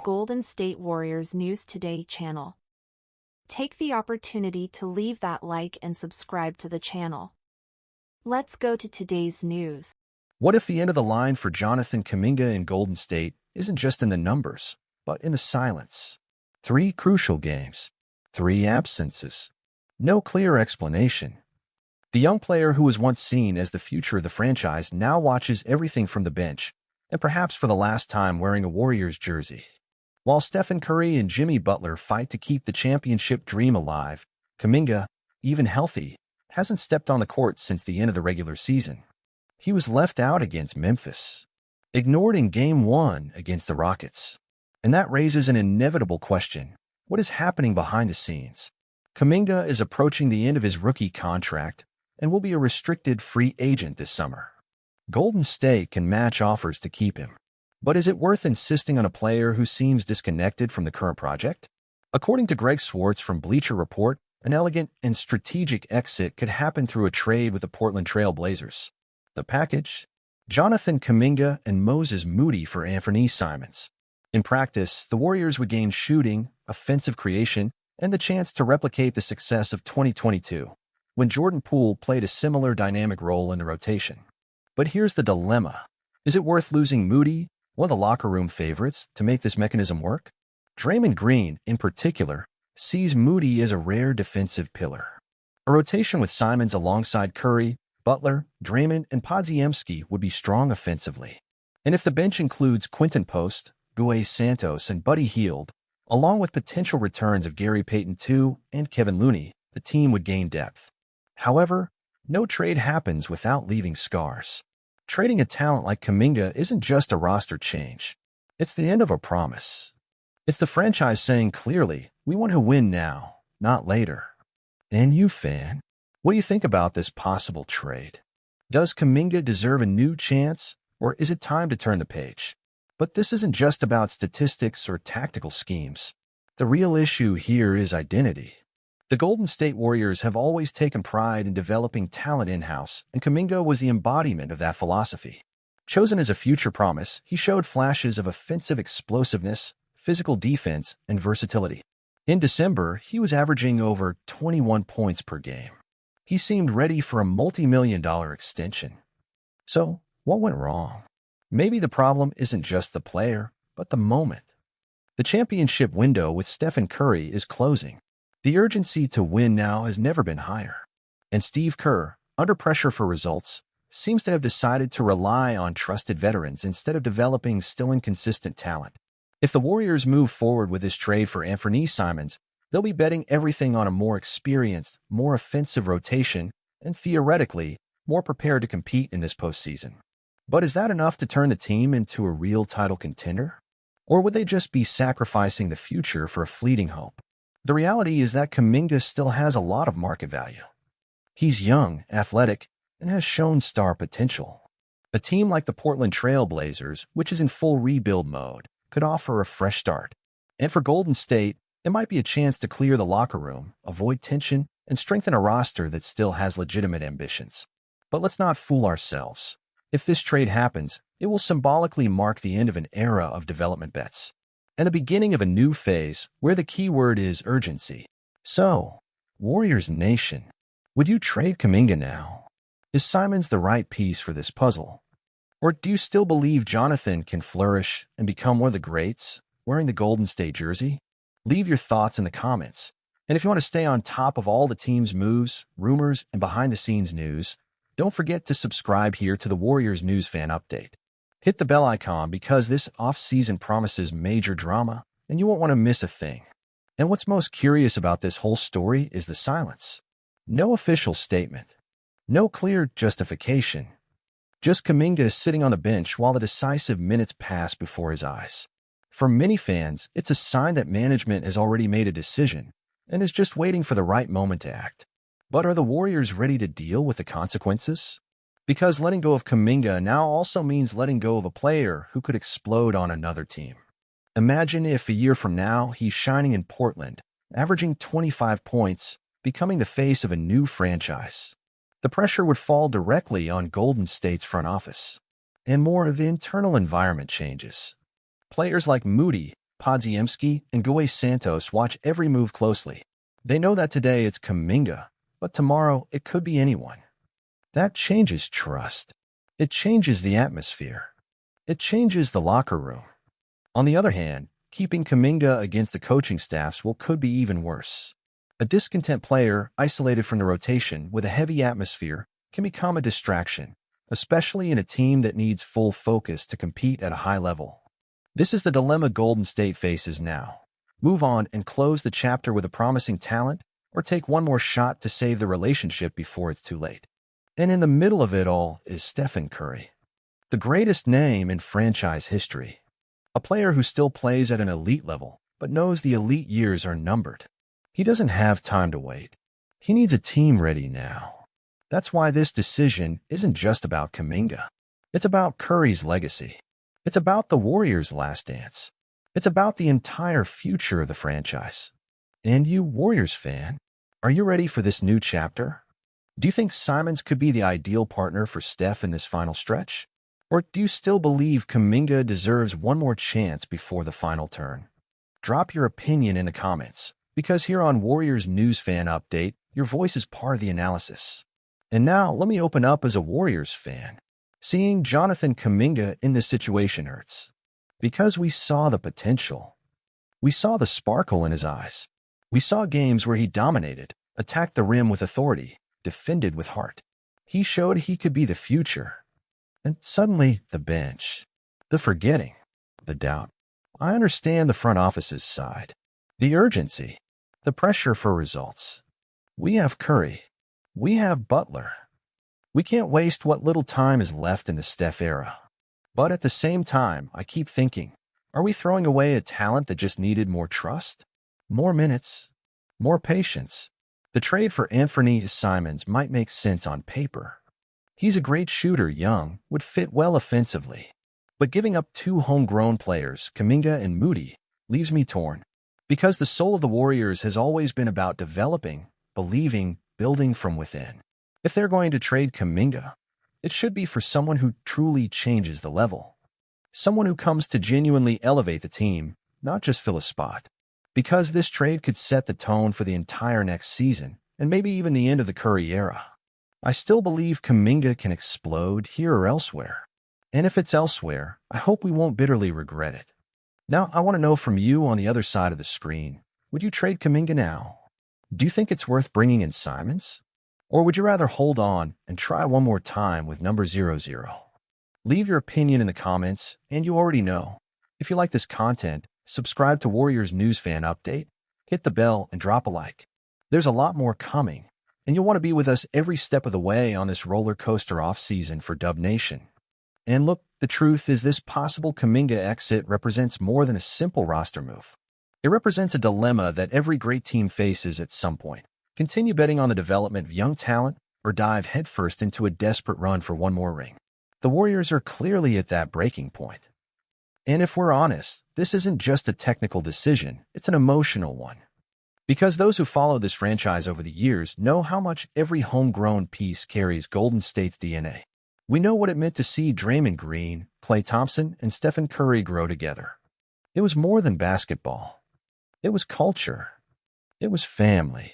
Golden State Warriors News Today channel. Take the opportunity to leave that like and subscribe to the channel. Let's go to today's news. What if the end of the line for Jonathan Kuminga in Golden State isn't just in the numbers, but in the silence? 3 crucial games, 3 absences, no clear explanation. The young player who was once seen as the future of the franchise now watches everything from the bench, and perhaps for the last time wearing a Warriors jersey. While Stephen Curry and Jimmy Butler fight to keep the championship dream alive, Kuminga, even healthy, hasn't stepped on the court since the end of the regular season. He was left out against Memphis, ignored in Game 1 against the Rockets. And that raises an inevitable question. What is happening behind the scenes? Kuminga is approaching the end of his rookie contract and will be a restricted free agent this summer. Golden State can match offers to keep him. But is it worth insisting on a player who seems disconnected from the current project? According to Greg Swartz from Bleacher Report, an elegant and strategic exit could happen through a trade with the Portland Trail Blazers. The package? Jonathan Kuminga and Moses Moody for Anfernee Simons. In practice, the Warriors would gain shooting, offensive creation, and the chance to replicate the success of 2022, when Jordan Poole played a similar dynamic role in the rotation. But here's the dilemma. Is it worth losing Moody, one of the locker room favorites, to make this mechanism work? Draymond Green, in particular, sees Moody as a rare defensive pillar. A rotation with Simons alongside Curry, Butler, Draymond, and Podziemski would be strong offensively. And if the bench includes Quinton Post, Gue Santos, and Buddy Hield, along with potential returns of Gary Payton II and Kevin Looney, the team would gain depth. However, no trade happens without leaving scars. Trading a talent like Kuminga isn't just a roster change. It's the end of a promise. It's the franchise saying clearly, we want to win now, not later. And you, fan, what do you think about this possible trade? Does Kuminga deserve a new chance, or is it time to turn the page? But this isn't just about statistics or tactical schemes. The real issue here is identity. The Golden State Warriors have always taken pride in developing talent in-house, and Kuminga was the embodiment of that philosophy. Chosen as a future promise, he showed flashes of offensive explosiveness, physical defense, and versatility. In December, he was averaging over 21 points per game. He seemed ready for a multi-million-dollar extension. So, what went wrong? Maybe the problem isn't just the player, but the moment. The championship window with Stephen Curry is closing. The urgency to win now has never been higher. And Steve Kerr, under pressure for results, seems to have decided to rely on trusted veterans instead of developing still inconsistent talent. If the Warriors move forward with this trade for Anfernee Simons, they'll be betting everything on a more experienced, more offensive rotation, and theoretically, more prepared to compete in this postseason. But is that enough to turn the team into a real title contender? Or would they just be sacrificing the future for a fleeting hope? The reality is that Kuminga still has a lot of market value. He's young, athletic, and has shown star potential. A team like the Portland Trail Blazers, which is in full rebuild mode, could offer a fresh start. And for Golden State, it might be a chance to clear the locker room, avoid tension, and strengthen a roster that still has legitimate ambitions. But let's not fool ourselves. If this trade happens, it will symbolically mark the end of an era of development bets and the beginning of a new phase where the key word is urgency. So, Warriors Nation, would you trade Kuminga now? Is Simons the right piece for this puzzle? Or do you still believe Jonathan can flourish and become one of the greats wearing the Golden State jersey? Leave your thoughts in the comments. And if you want to stay on top of all the team's moves, rumors, and behind-the-scenes news, don't forget to subscribe here to the Warriors News Fan Update. Hit the bell icon because this off-season promises major drama, and you won't want to miss a thing. And what's most curious about this whole story is the silence. No official statement. No clear justification. Just Kuminga sitting on the bench while the decisive minutes pass before his eyes. For many fans, it's a sign that management has already made a decision and is just waiting for the right moment to act. But are the Warriors ready to deal with the consequences? Because letting go of Kuminga now also means letting go of a player who could explode on another team. Imagine if a year from now he's shining in Portland, averaging 25 points, becoming the face of a new franchise. The pressure would fall directly on Golden State's front office, and more of the internal environment changes. Players like Moody, Podziemski, and Goe Santos watch every move closely. They know that today it's Kuminga, but tomorrow it could be anyone. That changes trust. It changes the atmosphere. It changes the locker room. On the other hand, keeping Kaminga against the coaching staffs could be even worse. A discontent player isolated from the rotation with a heavy atmosphere can become a distraction, especially in a team that needs full focus to compete at a high level. This is the dilemma Golden State faces now. Move on and close the chapter with a promising talent, or take one more shot to save the relationship before it's too late. And in the middle of it all is Stephen Curry, the greatest name in franchise history. A player who still plays at an elite level, but knows the elite years are numbered. He doesn't have time to wait. He needs a team ready now. That's why this decision isn't just about Kuminga. It's about Curry's legacy. It's about the Warriors' last dance. It's about the entire future of the franchise. And you, Warriors fan, are you ready for this new chapter? Do you think Simons could be the ideal partner for Steph in this final stretch? Or do you still believe Kuminga deserves one more chance before the final turn? Drop your opinion in the comments, because here on Warriors News Fan Update, your voice is part of the analysis. And now, let me open up as a Warriors fan. Seeing Jonathan Kuminga in this situation hurts. Because we saw the potential. We saw the sparkle in his eyes. We saw games where he dominated, attacked the rim with authority, defended with heart. He showed he could be the future. And suddenly, the bench, the forgetting, the doubt. I understand the front office's side, the urgency, the pressure for results. We have Curry. We have Butler. We can't waste what little time is left in the Steph era. But at the same time, I keep thinking, are we throwing away a talent that just needed more trust, more minutes, more patience? The trade for Anfernee to Simons might make sense on paper. He's a great shooter, young, would fit well offensively. But giving up two homegrown players, Kaminga and Moody, leaves me torn. Because the soul of the Warriors has always been about developing, believing, building from within. If they're going to trade Kaminga, it should be for someone who truly changes the level. Someone who comes to genuinely elevate the team, not just fill a spot. Because this trade could set the tone for the entire next season, and maybe even the end of the Curry era. I still believe Kuminga can explode here or elsewhere. And if it's elsewhere, I hope we won't bitterly regret it. Now, I want to know from you on the other side of the screen, would you trade Kuminga now? Do you think it's worth bringing in Simons? Or would you rather hold on and try one more time with number 00? Leave your opinion in the comments, and you already know. If you like this content, subscribe to Warriors News Fan Update, hit the bell, and drop a like. There's a lot more coming, and you'll want to be with us every step of the way on this roller coaster offseason for Dub Nation. And look, the truth is this possible Kuminga exit represents more than a simple roster move. It represents a dilemma that every great team faces at some point. Continue betting on the development of young talent, or dive headfirst into a desperate run for one more ring. The Warriors are clearly at that breaking point. And if we're honest, this isn't just a technical decision, it's an emotional one. Because those who follow this franchise over the years know how much every homegrown piece carries Golden State's DNA. We know what it meant to see Draymond Green, Klay Thompson, and Stephen Curry grow together. It was more than basketball. It was culture. It was family.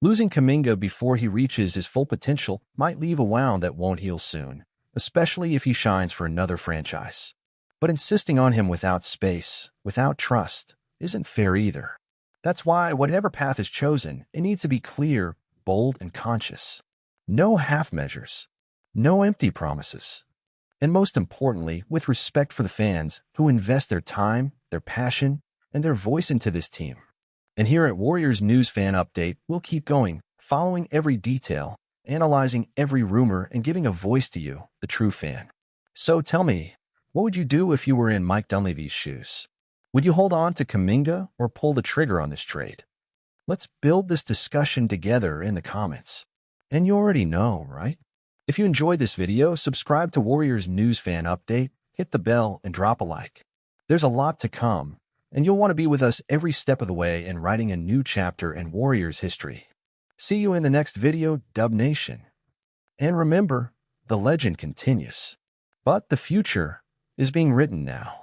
Losing Kaminga before he reaches his full potential might leave a wound that won't heal soon, especially if he shines for another franchise. But insisting on him without space, without trust, isn't fair either. That's why whatever path is chosen, it needs to be clear, bold, and conscious. No half measures. No empty promises. And most importantly, with respect for the fans who invest their time, their passion, and their voice into this team. And here at Warriors News Fan Update, we'll keep going, following every detail, analyzing every rumor, and giving a voice to you, the true fan. So tell me, what would you do if you were in Mike Dunleavy's shoes? Would you hold on to Kuminga or pull the trigger on this trade? Let's build this discussion together in the comments. And you already know, right? If you enjoyed this video, subscribe to Warriors News Fan Update, hit the bell, and drop a like. There's a lot to come, and you'll want to be with us every step of the way in writing a new chapter in Warriors history. See you in the next video, Dub Nation. And remember, the legend continues. But the future is being written now.